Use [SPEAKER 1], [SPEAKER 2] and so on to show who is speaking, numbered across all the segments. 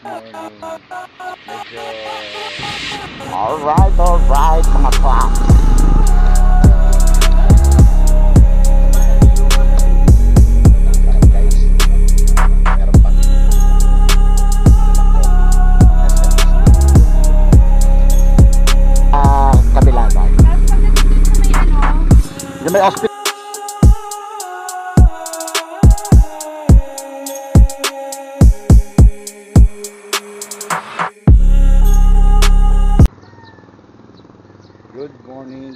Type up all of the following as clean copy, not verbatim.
[SPEAKER 1] morning. Medyo alright mga paps. Guys, meron pa. Kabila tayo. Yung may hospital.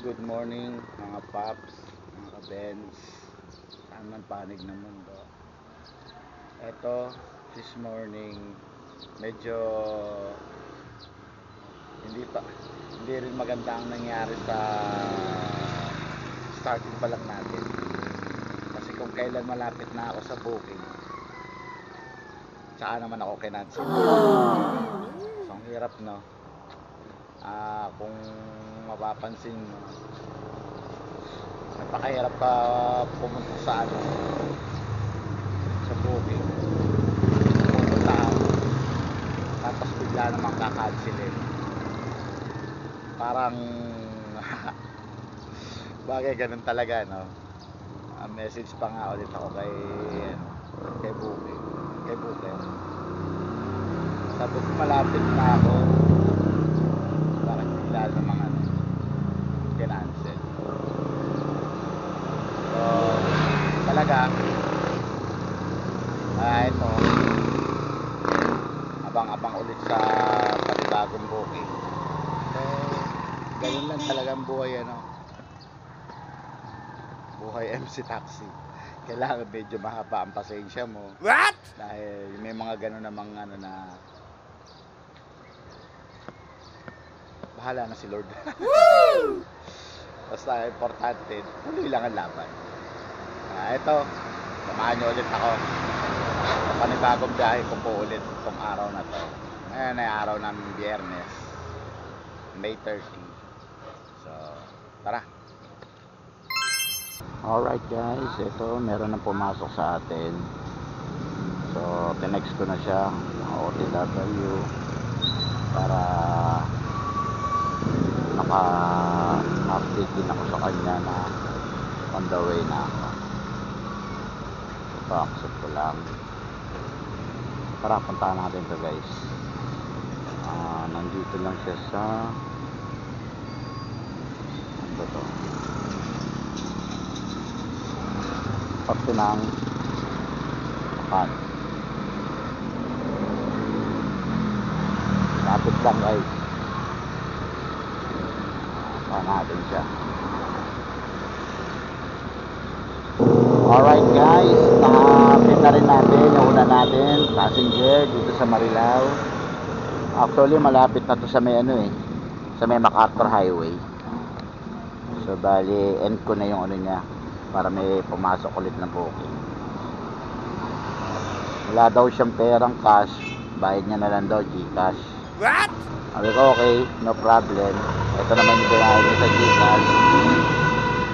[SPEAKER 1] Good morning mga paps, mga kabens, saan man panig ng mundo. Eto, this morning, medyo hindi rin maganda ang nangyari sa starting pa lang natin. Kasi kung kailan malapit na ako sa booking, tsaka naman ako kinansel. So ang hirap, no? Kung mapapansin mo, napakahirap ka pumunta sa sa booking, pupuntahan, tapos bigla namang kakansilin. Parang bagay ganun talaga, no? Message pa nga ulit ako kay booking, sabi ko malapit na ako, bakit bigla namang kinansel. So talaga ito, abang-abang ulit sa panibagong booking. So ganun lang talagang buhay, buhay MC Taxi. Kailangan medyo mahaba ang pasensya mo. What? Dahil may mga ganun namang na bahala na si Lord. Basta importante, tuloy lang ang laban. Ito, samahan nyo ulit ako sa panibagong biyahe ko po ulit itong araw na to. Ngayon ay araw ng Biyernes, May 30. So, tara. Alright guys, ito meron na pumasok sa atin. So, tinext ko na siya, OTW, para naka-update din ako sa kanya na on the way na ako. Pa-accept ko lang. Tara, puntahan natin to guys. Nandito lang siya sa ano to? Parte ng Apan. Lapit lang guys. Natin siya. Alright guys, nakapit na rin natin yung una natin passenger dito sa Marilao. Actually malapit na to sa may sa may MacArthur Highway. So bali end ko na yung niya para may pumasok ulit na booking. Wala daw siyang perang cash, bayad niya na lang daw Gcash. What? Sabi ko okay, no problem. Ito naman yung binayad niya sa Gcash.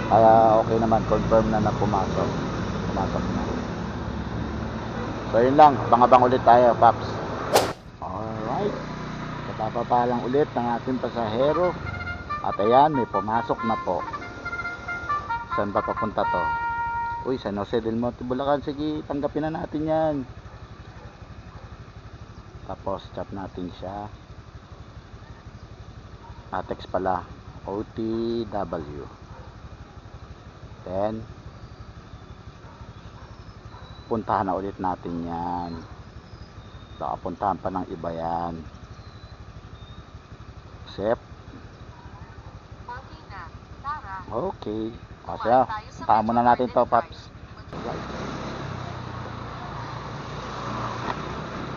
[SPEAKER 1] Kaya okay naman, confirm na pumasok na. So yun lang, abang-abang ulit tayo paps. Alright, kapapapa lang ulit ng ating pasahero. At ayan, may pumasok na po. Saan ba papunta to? Uy, San Jose del Monte, Bulacan. Sige, tanggapin na natin yan. Tapos chat natin siya. Text pala, OTW. Then puntahan na ulit natin yan. Baka puntahan pa ng iba yan. Accept. Okay. Kasi puntahan muna natin to paps.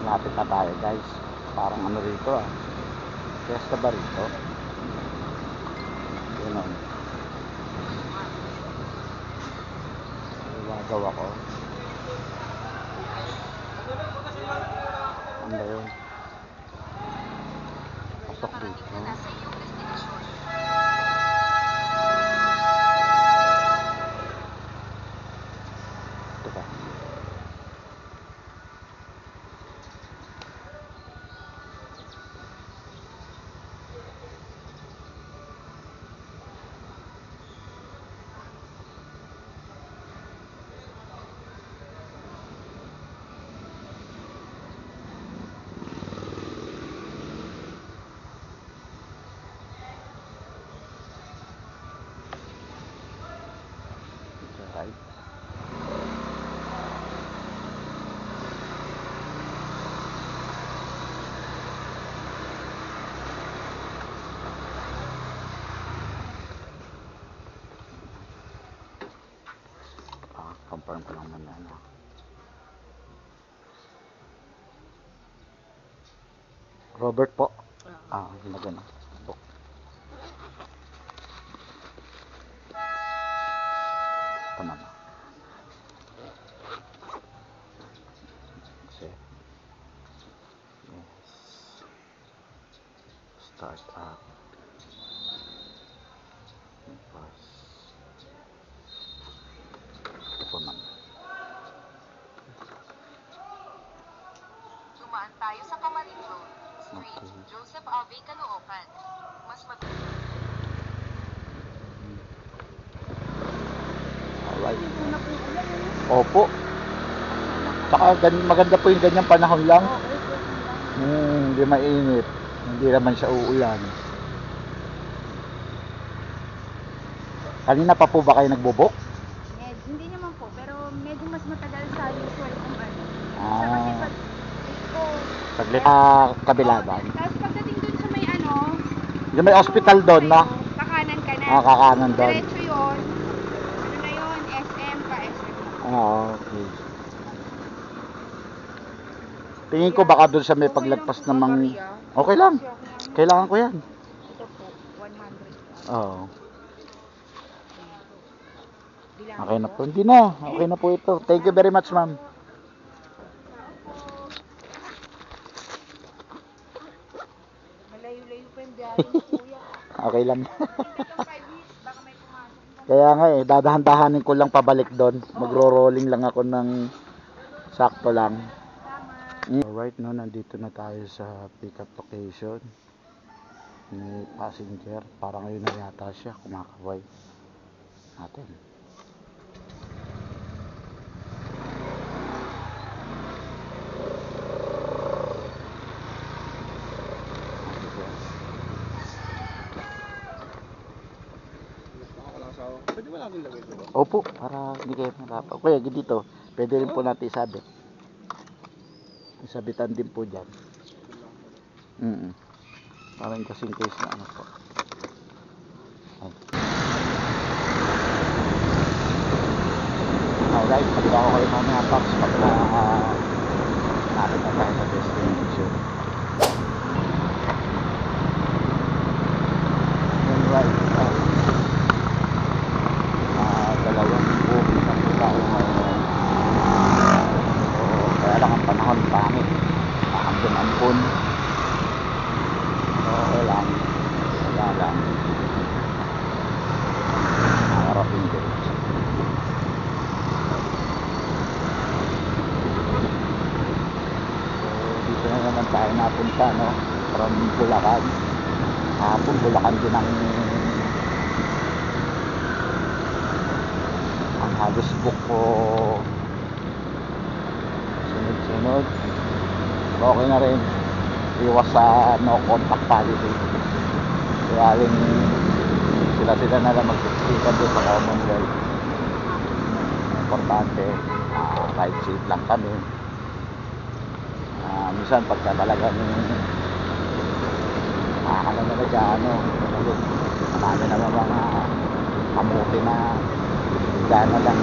[SPEAKER 1] Lapit na tayo guys. Parang rito Fiesta ba rito? Ganun. Gagawa ko. Ano ba yun? Pasok dito. Ito ba? Ano. Robert po. Gano'n. Po. Tama na. Kasi, yes. Start up. Plus. Ito po ma'am.
[SPEAKER 2] Dumaan tayo sa Camarin Road, Street,
[SPEAKER 1] Okay.
[SPEAKER 2] Joseph Ave, Caloocan. Mas mabilis.
[SPEAKER 1] Alright. Opo. Tsaka maganda po yung ganyang panahon lang. Hindi mainit. Hindi naman siya uulan. Kanina pa po ba kayo nagbubok?
[SPEAKER 3] Hindi naman po, pero medyo mas matagal sa usual kung ano.
[SPEAKER 1] Ah.
[SPEAKER 3] Kasi pag ko,
[SPEAKER 1] Saglit. Kabilaban.
[SPEAKER 3] tapos pagdating dun sa may ano,
[SPEAKER 1] Yung may hospital doon na.
[SPEAKER 3] kakanan ka na.
[SPEAKER 1] Kakanan doon.
[SPEAKER 3] Diretso yun. Ano na yun? SM pa, SM.
[SPEAKER 1] Okay. Tingin ko baka doon sa may paglagpas ng mga... Okay lang. Kailangan ko yan.
[SPEAKER 3] Ito po, 100.
[SPEAKER 1] Oo.
[SPEAKER 3] Bilang
[SPEAKER 1] Okay na po. Hindi na. Okay na po ito. Thank you very much, ma'am.
[SPEAKER 3] Malayo-layo pa yung biyahe ni kuya.
[SPEAKER 1] Okay lang.
[SPEAKER 3] Hindi ka 5 minutes, baka may pumasok.
[SPEAKER 1] Kaya nga dadahan-dahanin ko lang pabalik doon. Magro-rolling lang ako ng sakto lang. Alright, no, nandito na tayo sa pick-up location ni passenger. Parang ngayon na yata siya kumakaway natin.
[SPEAKER 4] Pwede ba natin lagay ito?
[SPEAKER 1] Opo, para hindi kayo mahirapan. Kuya, dito, pwede rin po natin isabit. Isabitan din po dyan. Parang kasing case na ano po. Alright, pagka ako kayo mamaya box pagka natin na tayo sa destination. Alright, dalawang booking na po tayo ngayon. So, kaya lang ang panahon pangit. Hanggang ampun. So, okay lang. Wala lang. Nakarating din. Dito na naman tayo napunta, no? From Bulacan. Bulacan din ang halos book ko sunod-sunod. So, okay na rin. Iwas sa no contact policy. Kaya rin sila na lang magsiksikan doon sa Commonwealth. Importante, ride safe lang kami. Minsan pagka talagang ano na dyan, marami naman mga kamuti na gana lang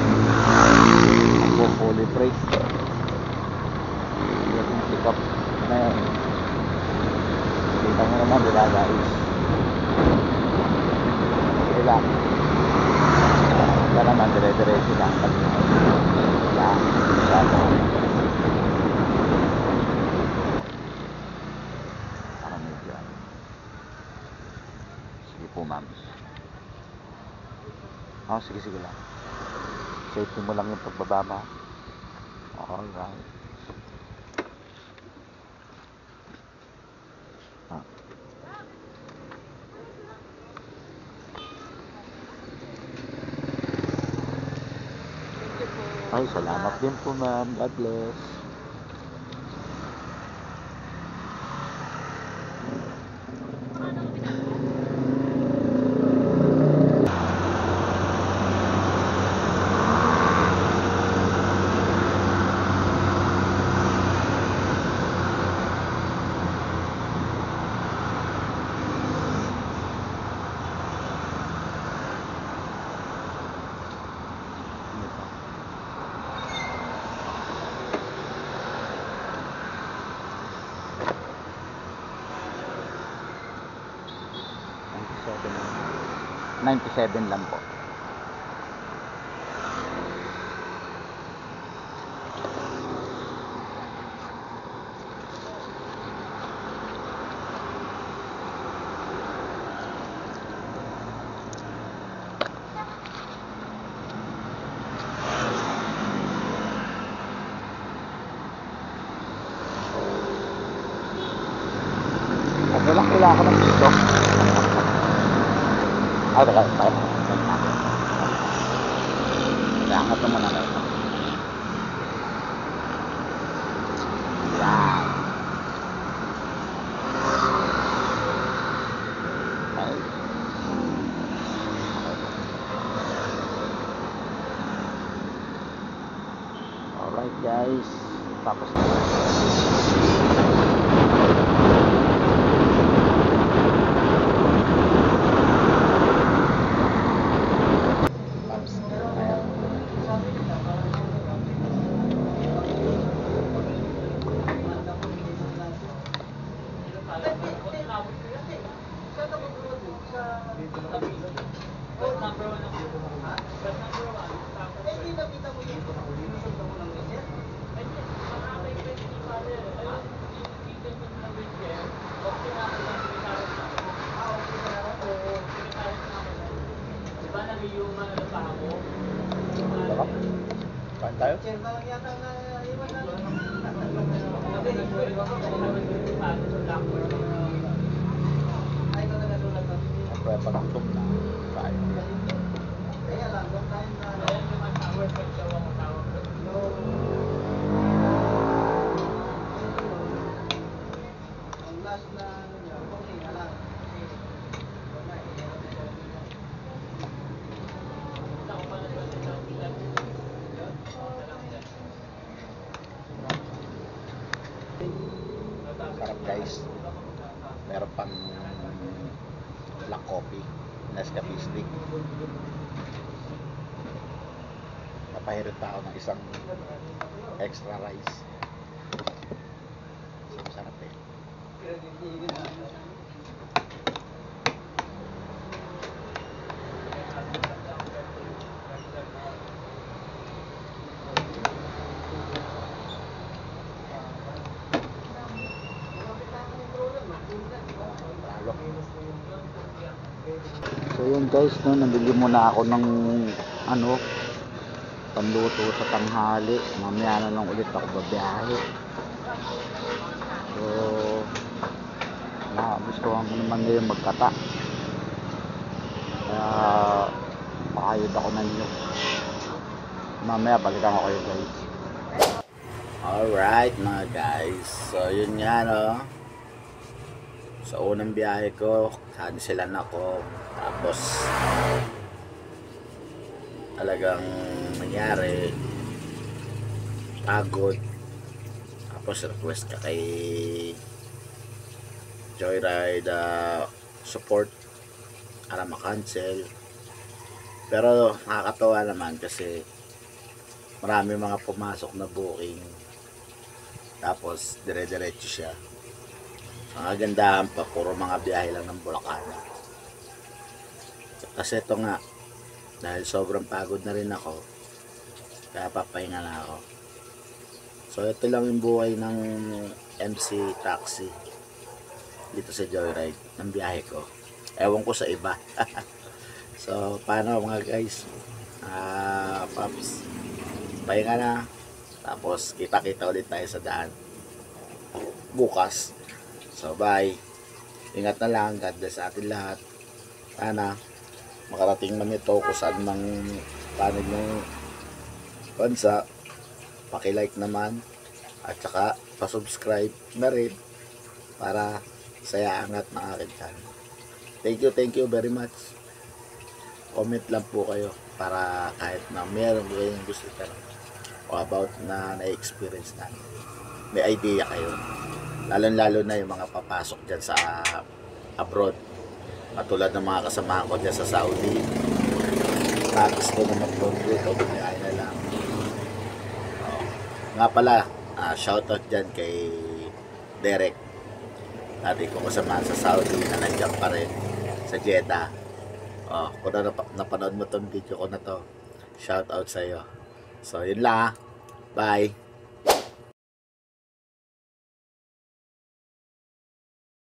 [SPEAKER 1] fully brake. Yung pick up na yun, kita mo naman diba guys, okay lang. Wala naman, dire-diretso lang lang parang medyo sige po ma'am. Sige lang. Safety mo lang yung pagbaba. Alright. Ay, salamat din po ma'am. God bless. 97 lang po. Wala ako ng dito. Ay, teka. Angat naman na ito. Yan. Okay. Alright guys. Tapos na. Kain tayo? Siyempre, pag-gutom na, kain. Sarap guys. Meron pang black coffee, Nescafe stick. Napahirit pa ako ng isang extra rice. Sarap eh. So yun guys, no, nabili muna ako ng panluto sa tanghali. Mamaya na lang ulit ako babiyahe. So gusto ko naman ngayon magkata, kaya pakayod ako ng inyo. Mamaya balikan ko kayo guys. Alright mga guys, so yun nga no, sa unang biyahe ko cancelan ako, tapos talagang nangyari, pagod, tapos request ka kay Joyride support para ma-cancel. Pero nakakatawa naman kasi marami mga pumasok na booking, tapos dire-diretso siya. Ang kagandahan pa, puro mga biyahe lang ng Bulacan. Kasi ito nga, dahil sobrang pagod na rin ako, kaya papahinga na ako. So ito lang yung buhay ng MC Taxi dito sa Joyride ng biyahe ko. Ewan ko sa iba. So paano mga guys, Paps, pahinga na, tapos kita-kita ulit tayo sa daan bukas. So bye, ingat na lang, God bless sa atin lahat. Sana makarating man ito kung saan mang panig ng bansa. Paki-like naman at saka pa-subscribe na rin para saya angat ng aking channel. Thank you very much. Comment lang po kayo para kahit na meron kayong gusto talaga o about na na-experience na, may idea kayo. Lalo na yung mga papasok dyan sa abroad, katulad ng mga kasama ko dyan sa Saudi. Gusto na mag-control o bumiyay na lang. Nga pala, shoutout dyan kay Derek, dati ko kasama sa Saudi na nandiyan pa rin sa Jeddah. Kung napanood mo tong video ko na to, shout out sa'yo. So, yun lang. Bye.